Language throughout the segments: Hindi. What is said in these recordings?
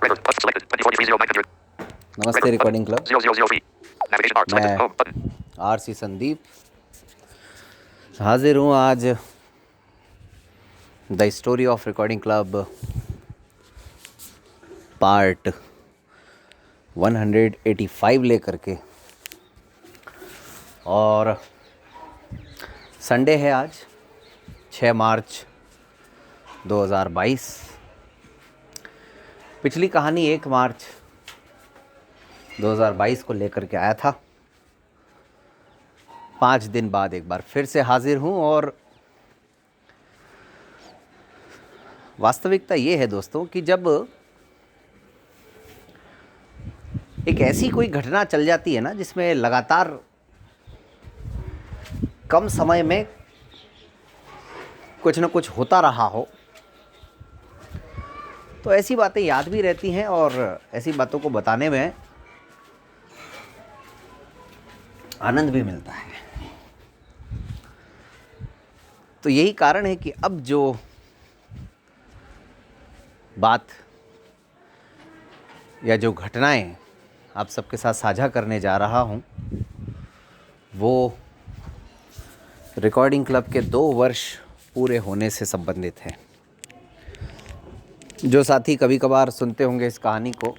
नमस्ते रिकॉर्डिंग क्लब। मैं आरसी संदीप हाजिर हूँ आज the story of recording club part 185 लेकर के। और संडे है आज 6 मार्च 2022। पिछली कहानी 1 मार्च 2022 को लेकर के आया था। 5 दिन बाद एक बार फिर से हाजिर हूँ और वास्तविकता ये है दोस्तों कि जब एक ऐसी कोई घटना चल जाती है ना जिसमें लगातार कम समय में कुछ न कुछ होता रहा हो, तो ऐसी बातें याद भी रहती हैं और ऐसी बातों को बताने में आनंद भी मिलता है। तो यही कारण है कि अब जो बात या जो घटनाएं आप सबके साथ साझा करने जा रहा हूं, वो रिकॉर्डिंग क्लब के 2 वर्ष पूरे होने से संबंधित है। जो साथी कभी कभार सुनते होंगे इस कहानी को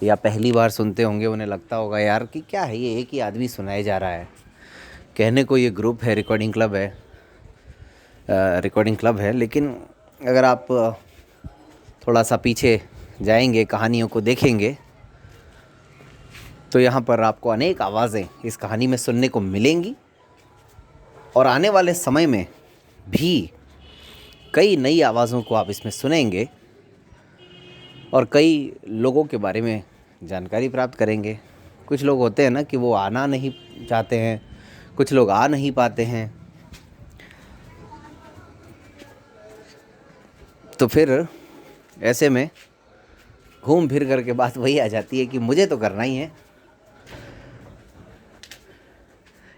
या पहली बार सुनते होंगे, उन्हें लगता होगा यार कि क्या है ये, एक ही आदमी सुनाए जा रहा है। कहने को ये ग्रुप है, रिकॉर्डिंग क्लब है, लेकिन अगर आप थोड़ा सा पीछे जाएंगे, कहानियों को देखेंगे, तो यहाँ पर आपको अनेक आवाज़ें इस कहानी में सुनने को मिलेंगी और आने वाले समय में भी कई नई आवाज़ों को आप इसमें सुनेंगे और कई लोगों के बारे में जानकारी प्राप्त करेंगे। कुछ लोग होते हैं ना कि वो आना नहीं चाहते हैं, कुछ लोग आ नहीं पाते हैं, तो फिर ऐसे में घूम फिर कर के बात वही आ जाती है कि मुझे तो करना ही है।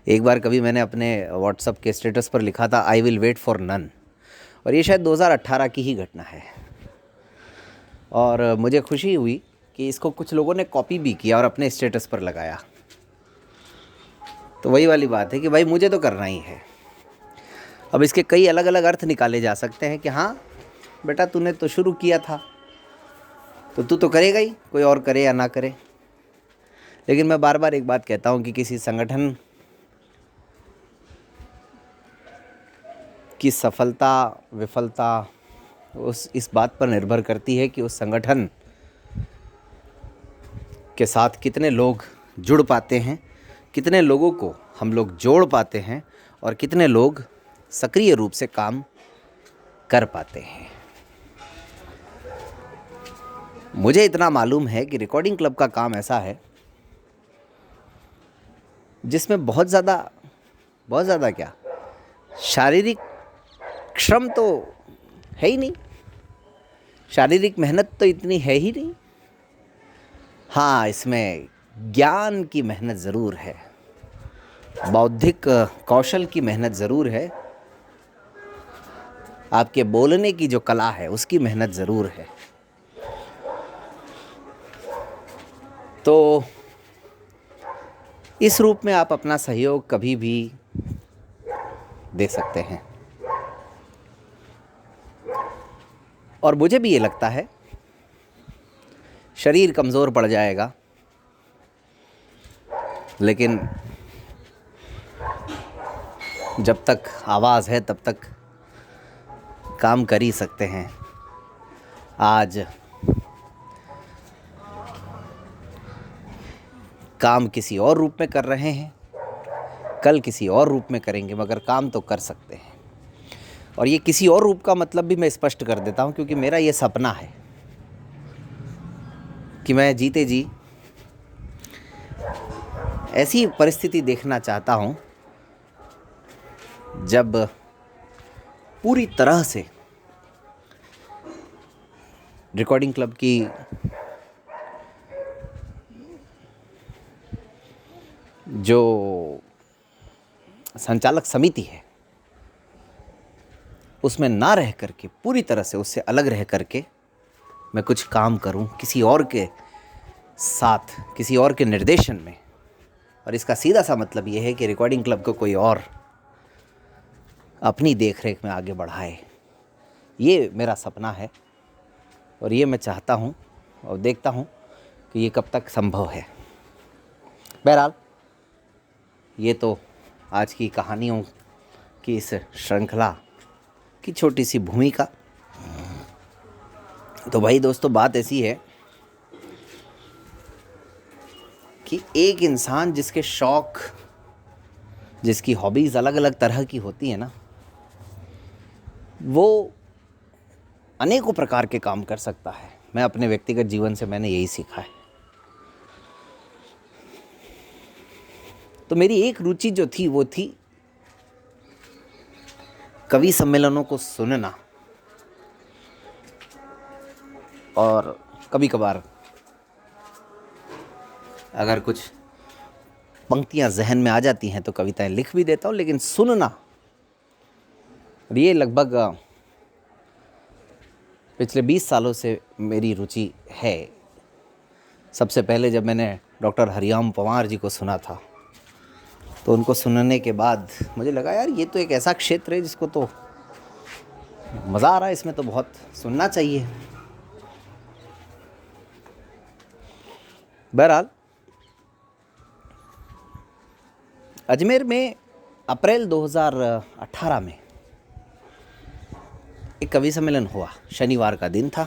एक बार कभी मैंने अपने व्हाट्सएप के स्टेटस पर लिखा था I will wait for none, और ये शायद 2018 की ही घटना है। और मुझे खुशी हुई कि इसको कुछ लोगों ने कॉपी भी किया और अपने स्टेटस पर लगाया। तो वही वाली बात है कि भाई मुझे तो करना ही है। अब इसके कई अलग अलग अर्थ निकाले जा सकते हैं कि हाँ बेटा, तूने तो शुरू किया था तो तू तो करेगा ही, कोई और करे या ना करे। लेकिन मैं बार बार एक बात कहता हूँ कि किसी संगठन की सफलता विफलता इस बात पर निर्भर करती है कि उस संगठन के साथ कितने लोग जुड़ पाते हैं, कितने लोगों को हम लोग जोड़ पाते हैं और कितने लोग सक्रिय रूप से काम कर पाते हैं। मुझे इतना मालूम है कि रिकॉर्डिंग क्लब का काम ऐसा है जिसमें बहुत ज़्यादा क्या, शारीरिक श्रम तो है ही नहीं, शारीरिक मेहनत तो इतनी है ही नहीं। हाँ, इसमें ज्ञान की मेहनत ज़रूर है, बौद्धिक कौशल की मेहनत ज़रूर है, आपके बोलने की जो कला है उसकी मेहनत ज़रूर है। तो इस रूप में आप अपना सहयोग कभी भी दे सकते हैं। और मुझे भी ये लगता है शरीर कमज़ोर पड़ जाएगा, लेकिन जब तक आवाज़ है तब तक काम कर ही सकते हैं। आज काम किसी और रूप में कर रहे हैं, कल किसी और रूप में करेंगे, मगर काम तो कर सकते हैं। और ये किसी और रूप का मतलब भी मैं स्पष्ट कर देता हूँ, क्योंकि मेरा ये सपना है कि मैं जीते जी ऐसी परिस्थिति देखना चाहता हूँ जब पूरी तरह से रिकॉर्डिंग क्लब की जो संचालक समिति है उसमें ना रह करके, पूरी तरह से उससे अलग रह करके मैं कुछ काम करूं किसी और के साथ, किसी और के निर्देशन में, और इसका सीधा सा मतलब ये है कि रिकॉर्डिंग क्लब को कोई और अपनी देखरेख में आगे बढ़ाए। ये मेरा सपना है और ये मैं चाहता हूँ और देखता हूँ कि ये कब तक संभव है। बहरहाल, ये तो आज की कहानियों की इस श्रृंखला की छोटी सी भूमिका। तो भाई दोस्तों, बात ऐसी है कि एक इंसान जिसके शौक़, जिसकी हॉबीज़ अलग अलग तरह की होती है ना, वो अनेकों प्रकार के काम कर सकता है। मैं अपने व्यक्तिगत जीवन से मैंने यही सीखा है। तो मेरी एक रुचि जो थी वो थी कवि सम्मेलनों को सुनना, और कभी कभार अगर कुछ पंक्तियां जहन में आ जाती हैं तो कविताएं लिख भी देता हूँ, लेकिन सुनना, ये लगभग पिछले 20 सालों से मेरी रुचि है। सबसे पहले जब मैंने डॉक्टर हरिओम पंवार जी को सुना था, तो उनको सुनने के बाद मुझे लगा यार ये तो एक ऐसा क्षेत्र है जिसको तो मज़ा आ रहा है, इसमें तो बहुत सुनना चाहिए। बहरहाल, अजमेर में अप्रैल 2018 में एक कवि सम्मेलन हुआ। शनिवार का दिन था।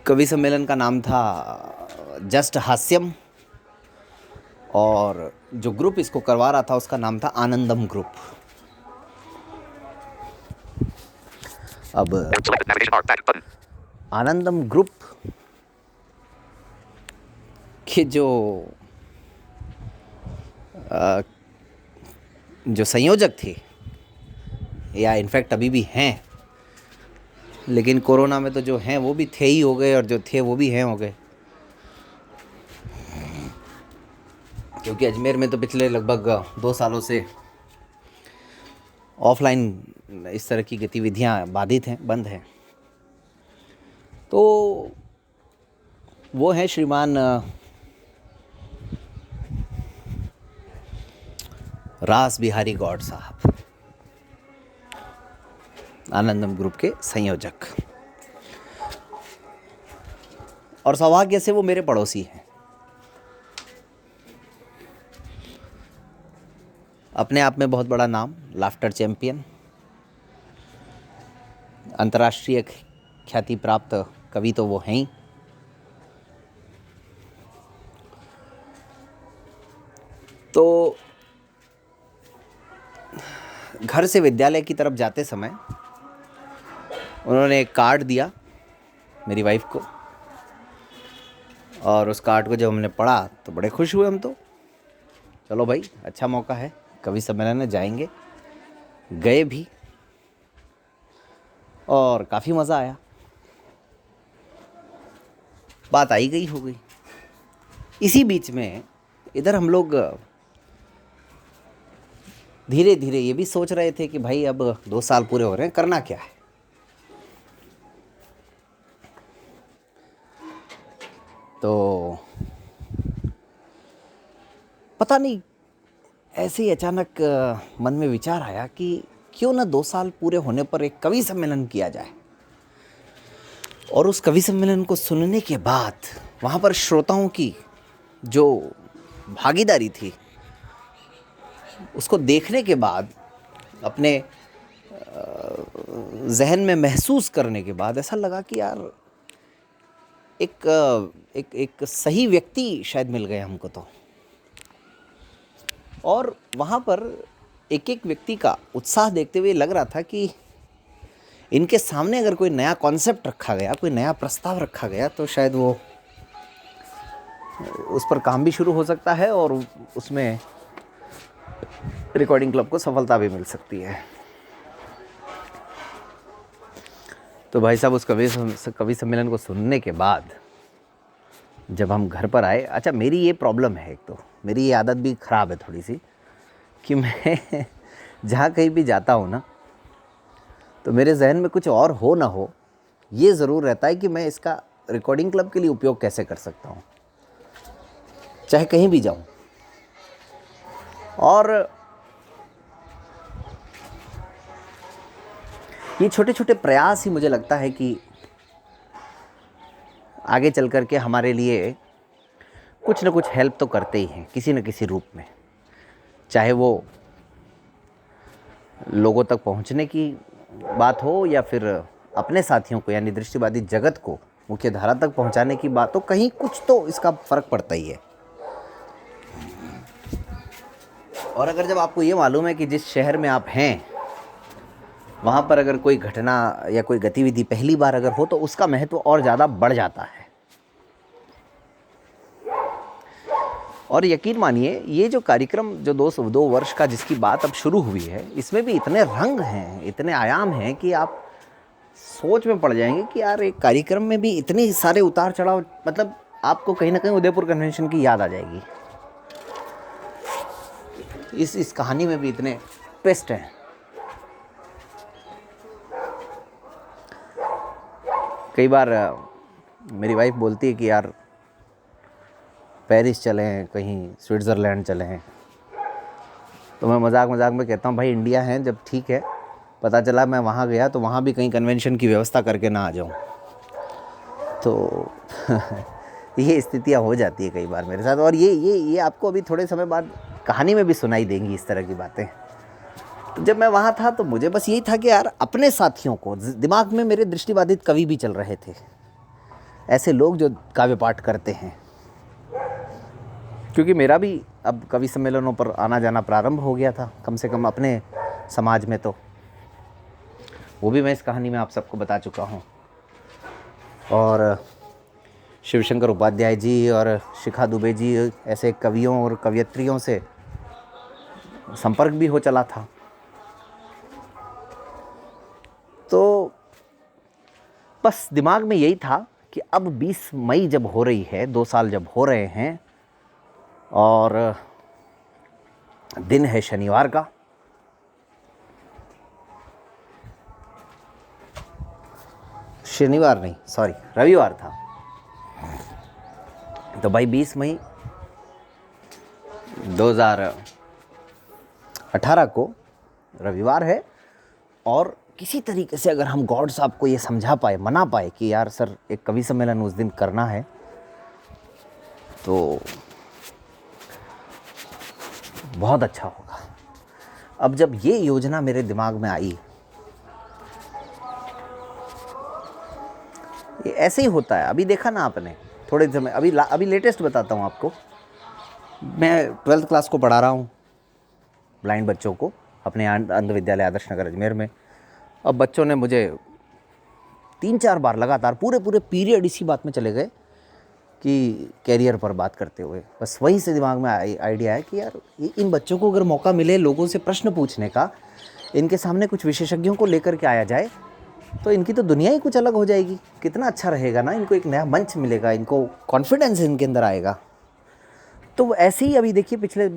कवि सम्मेलन का नाम था जस्ट हास्यम, और जो ग्रुप इसको करवा रहा था उसका नाम था आनंदम ग्रुप। अब आनंदम ग्रुप के जो संयोजक थे, या इनफैक्ट अभी भी हैं, लेकिन कोरोना में तो जो हैं वो भी थे ही हो गए, और जो थे वो भी हैं हो गए, क्योंकि अजमेर में तो पिछले लगभग 2 सालों से ऑफलाइन इस तरह की गतिविधियां बाधित हैं, बंद हैं। तो वो हैं श्रीमान रास बिहारी गौड़ साहब, आनंदम ग्रुप के संयोजक, और सौभाग्य से वो मेरे पड़ोसी हैं। अपने आप में बहुत बड़ा नाम, लाफ्टर चैंपियन, अंतर्राष्ट्रीय ख्याति प्राप्त कवि तो वो हैं ही। तो घर से विद्यालय की तरफ जाते समय उन्होंने एक कार्ड दिया मेरी वाइफ को, और उस कार्ड को जब हमने पढ़ा तो बड़े खुश हुए हम तो। चलो भाई, अच्छा मौका है, कवि सम्मेलन में जाएंगे। गए भी और काफ़ी मज़ा आया। बात आई गई हो गई। इसी बीच में इधर हम लोग धीरे धीरे ये भी सोच रहे थे कि भाई अब 2 साल पूरे हो रहे हैं, करना क्या है। तो पता नहीं, ऐसे ही अचानक मन में विचार आया कि क्यों ना 2 साल पूरे होने पर एक कवि सम्मेलन किया जाए, और उस कवि सम्मेलन को सुनने के बाद वहाँ पर श्रोताओं की जो भागीदारी थी उसको देखने के बाद, अपने जहन में महसूस करने के बाद ऐसा लगा कि यार एक सही व्यक्ति शायद मिल गए हमको तो। और वहाँ पर एक एक व्यक्ति का उत्साह देखते हुए लग रहा था कि इनके सामने अगर कोई नया कॉन्सेप्ट रखा गया, कोई नया प्रस्ताव रखा गया, तो शायद वो उस पर काम भी शुरू हो सकता है और उसमें रिकॉर्डिंग क्लब को सफलता भी मिल सकती है। तो भाई साहब, उस कवि सम्मेलन को सुनने के बाद जब हम घर पर आए, अच्छा मेरी ये प्रॉब्लम है, एक तो मेरी ये आदत भी ख़राब है थोड़ी सी, कि मैं जहाँ कहीं भी जाता हूँ ना, तो मेरे जहन में कुछ और हो ना हो, ये ज़रूर रहता है कि मैं इसका रिकॉर्डिंग क्लब के लिए उपयोग कैसे कर सकता हूँ, चाहे कहीं भी जाऊँ। और ये छोटे छोटे प्रयास ही मुझे लगता है कि आगे चल कर के हमारे लिए कुछ न कुछ हेल्प तो करते ही हैं किसी न किसी रूप में, चाहे वो लोगों तक पहुंचने की बात हो या फिर अपने साथियों को यानी दृष्टिबाधित जगत को मुख्य धारा तक पहुंचाने की बात हो, कहीं कुछ तो इसका फ़र्क पड़ता ही है। और अगर जब आपको ये मालूम है कि जिस शहर में आप हैं वहाँ पर अगर कोई घटना या कोई गतिविधि पहली बार अगर हो तो उसका महत्व और ज़्यादा बढ़ जाता है। और यकीन मानिए ये जो कार्यक्रम जो 2 वर्ष का जिसकी बात अब शुरू हुई है, इसमें भी इतने रंग हैं, इतने आयाम हैं कि आप सोच में पड़ जाएंगे कि यार एक कार्यक्रम में भी इतने सारे उतार चढ़ाव, मतलब आपको कहीं ना कहीं उदयपुर कन्वेंशन की याद आ जाएगी। इस कहानी में भी इतने ट्विस्ट हैं। कई बार मेरी वाइफ बोलती है कि यार पेरिस चलें, कहीं स्विट्ज़रलैंड चलें, तो मैं मजाक मजाक में कहता हूँ भाई इंडिया है जब ठीक है, पता चला मैं वहाँ गया तो वहाँ भी कहीं कन्वेंशन की व्यवस्था करके ना आ जाऊँ। तो ये स्थितियाँ हो जाती है कई बार मेरे साथ। और ये आपको अभी थोड़े समय बाद कहानी में भी सुनाई देंगी इस तरह की बातें। तो जब मैं वहाँ था तो मुझे बस यही था कि यार अपने साथियों को, दिमाग में मेरे दृष्टिबाधित कवि भी चल रहे थे, ऐसे लोग जो काव्य पाठ करते हैं, क्योंकि मेरा भी अब कवि सम्मेलनों पर आना जाना प्रारंभ हो गया था, कम से कम अपने समाज में। तो वो भी मैं इस कहानी में आप सबको बता चुका हूँ। और शिवशंकर उपाध्याय जी और शिखा दुबे जी ऐसे कवियों और कवयित्रियों से संपर्क भी हो चला था। तो बस दिमाग में यही था कि अब 20 मई जब हो रही है, 2 साल जब हो रहे हैं और दिन है शनिवार का, शनिवार नहीं सॉरी रविवार था। तो भाई 20 मई 2018 को रविवार है और किसी तरीके से अगर हम गॉड साहब को ये समझा पाए, मना पाए कि यार सर एक कवि सम्मेलन उस दिन करना है, तो बहुत अच्छा होगा। अब जब ये योजना मेरे दिमाग में आई, ये ऐसे ही होता है। अभी देखा ना आपने थोड़े समय, अभी लेटेस्ट बताता हूँ आपको। मैं 12th क्लास को पढ़ा रहा हूँ, ब्लाइंड बच्चों को, अपने अंध विद्यालय आदर्श नगर अजमेर में। अब बच्चों ने मुझे 3-4 बार लगातार पूरे पीरियड इसी बात में चले गए कि कैरियर पर बात करते हुए, बस वहीं से दिमाग में आइडिया है कि यार इन बच्चों को अगर मौका मिले लोगों से प्रश्न पूछने का, इनके सामने कुछ विशेषज्ञों को लेकर के आया जाए, तो इनकी तो दुनिया ही कुछ अलग हो जाएगी। कितना अच्छा रहेगा ना, इनको एक नया मंच मिलेगा, इनको कॉन्फिडेंस इनके अंदर आएगा। तो ऐसे ही अभी देखिए पिछले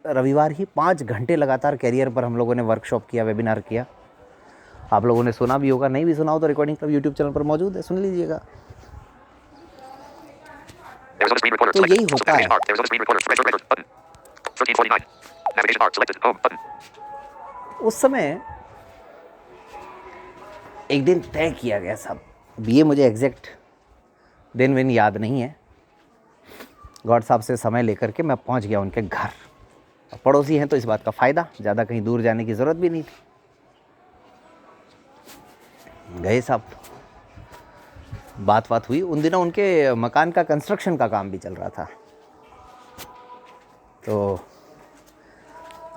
रविवार ही 5 घंटे लगातार कैरियर पर हम लोगों ने वर्कशॉप किया, वेबिनार किया। आप लोगों ने सुना भी होगा, नहीं भी सुना हो तो रिकॉर्डिंग क्लब यूट्यूब चैनल पर मौजूद है, सुन लीजिएगा। तो यही होता है। उस समय एक दिन तय किया गया सब, ये मुझे एग्जैक्ट दिन विन याद नहीं है। गॉड साहब से समय लेकर के मैं पहुंच गया उनके घर। पड़ोसी हैं तो इस बात का फ़ायदा, ज़्यादा कहीं दूर जाने की ज़रूरत भी नहीं थी। गए साहब, बात हुई। उन दिनों उनके मकान का कंस्ट्रक्शन का काम भी चल रहा था। तो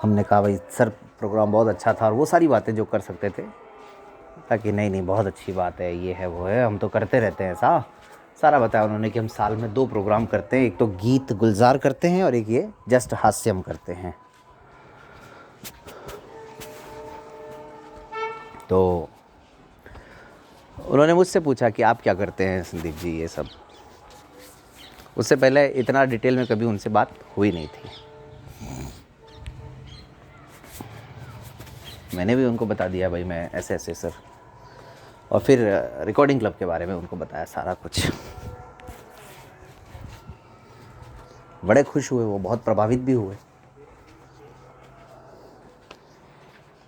हमने कहा भाई सर प्रोग्राम बहुत अच्छा था और वो सारी बातें जो कर सकते थे, ताकि नहीं बहुत अच्छी बात है, ये है वो है, हम तो करते रहते हैं सारा बताया उन्होंने कि हम साल में 2 प्रोग्राम करते हैं, एक तो गीत गुलजार करते हैं और एक ये जस्ट हास्यम करते हैं। तो उन्होंने मुझसे पूछा कि आप क्या करते हैं संदीप जी, ये सब। उससे पहले इतना डिटेल में कभी उनसे बात हुई नहीं थी। मैंने भी उनको बता दिया भाई मैं ऐसे सर। और फिर रिकॉर्डिंग क्लब के बारे में उनको बताया सारा कुछ। बड़े खुश हुए वो, बहुत प्रभावित भी हुए।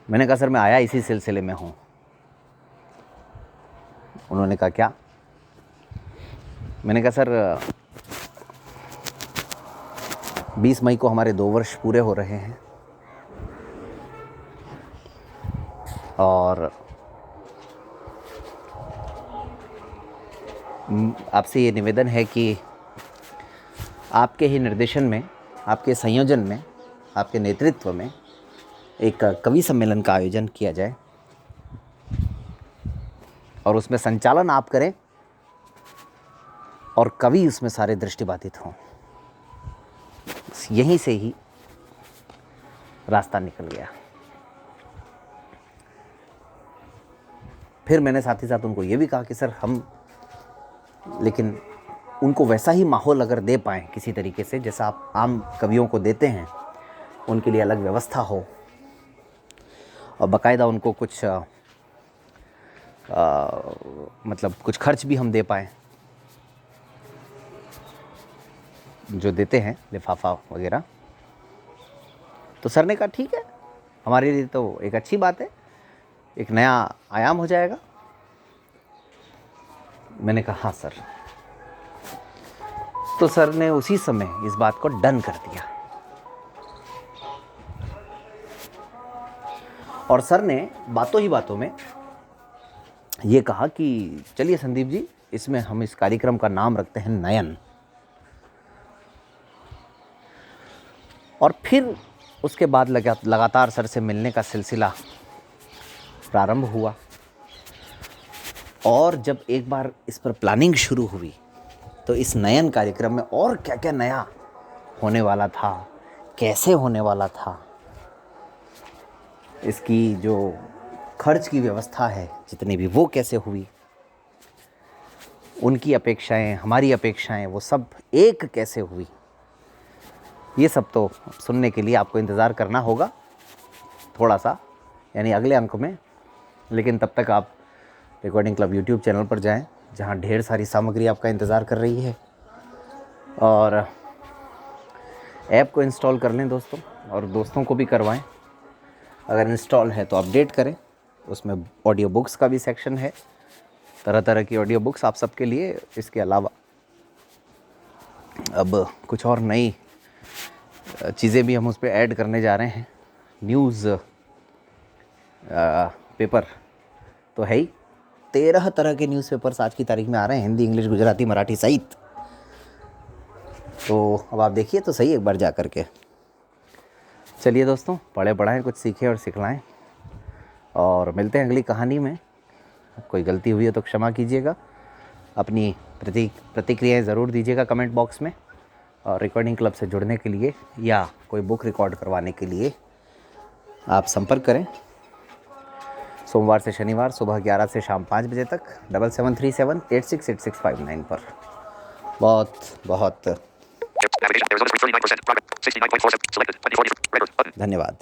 मैंने कहा सर मैं आया इसी सिलसिले में हूँ। उन्होंने कहा क्या? मैंने कहा सर 20 मई को हमारे 2 वर्ष पूरे हो रहे हैं और आपसे ये निवेदन है कि आपके ही निर्देशन में, आपके संयोजन में, आपके नेतृत्व में एक कवि सम्मेलन का आयोजन किया जाए और उसमें संचालन आप करें और कवि उसमें सारे दृष्टिबाधित हों। यहीं से ही रास्ता निकल गया। फिर मैंने साथ ही साथ उनको ये भी कहा कि सर हम, लेकिन उनको वैसा ही माहौल अगर दे पाएँ किसी तरीके से जैसा आप आम कवियों को देते हैं, उनके लिए अलग व्यवस्था हो और बाकायदा उनको कुछ मतलब कुछ खर्च भी हम दे पाएँ, जो देते हैं लिफाफा वगैरह। तो सर ने कहा ठीक है, हमारे लिए तो एक अच्छी बात है, एक नया आयाम हो जाएगा। मैंने कहा हाँ सर। तो सर ने उसी समय इस बात को डन कर दिया और सर ने बातों ही बातों में ये कहा कि चलिए संदीप जी, इसमें हम इस कार्यक्रम का नाम रखते हैं नयन। और फिर उसके बाद लगातार सर से मिलने का सिलसिला प्रारंभ हुआ और जब एक बार इस पर प्लानिंग शुरू हुई तो इस नयन कार्यक्रम में और क्या क्या नया होने वाला था, कैसे होने वाला था, इसकी जो खर्च की व्यवस्था है जितनी भी, वो कैसे हुई, उनकी अपेक्षाएं, हमारी अपेक्षाएं, वो सब एक कैसे हुई, ये सब तो सुनने के लिए आपको इंतज़ार करना होगा थोड़ा सा, यानी अगले अंक में। लेकिन तब तक आप रिकॉर्डिंग क्लब यूट्यूब चैनल पर जाएं, जहां ढेर सारी सामग्री आपका इंतज़ार कर रही है, और ऐप को इंस्टॉल कर लें दोस्तों, और दोस्तों को भी करवाएं। अगर इंस्टॉल है तो अपडेट करें। उसमें ऑडियो बुक्स का भी सेक्शन है, तरह तरह की ऑडियो बुक्स आप सबके लिए। इसके अलावा अब कुछ और नई चीज़ें भी हम उस पर ऐड करने जा रहे हैं। न्यूज़ पेपर तो है ही, 13 तरह के न्यूज़पेपर्स आज की तारीख में आ रहे हैं, हिंदी, इंग्लिश, गुजराती, मराठी सहित। तो अब आप देखिए तो सही एक बार जा कर के। चलिए दोस्तों, पढ़े पढ़ाएँ, कुछ सीखें और सिखलाएँ, और मिलते हैं अगली कहानी में। कोई गलती हुई है तो क्षमा कीजिएगा। अपनी प्रतिक्रियाएँ ज़रूर दीजिएगा कमेंट बॉक्स में। और रिकॉर्डिंग क्लब से जुड़ने के लिए या कोई बुक रिकॉर्ड करवाने के लिए आप संपर्क करें सोमवार से शनिवार सुबह 11 से शाम 5 बजे तक 7737868659 पर। बहुत बहुत धन्यवाद।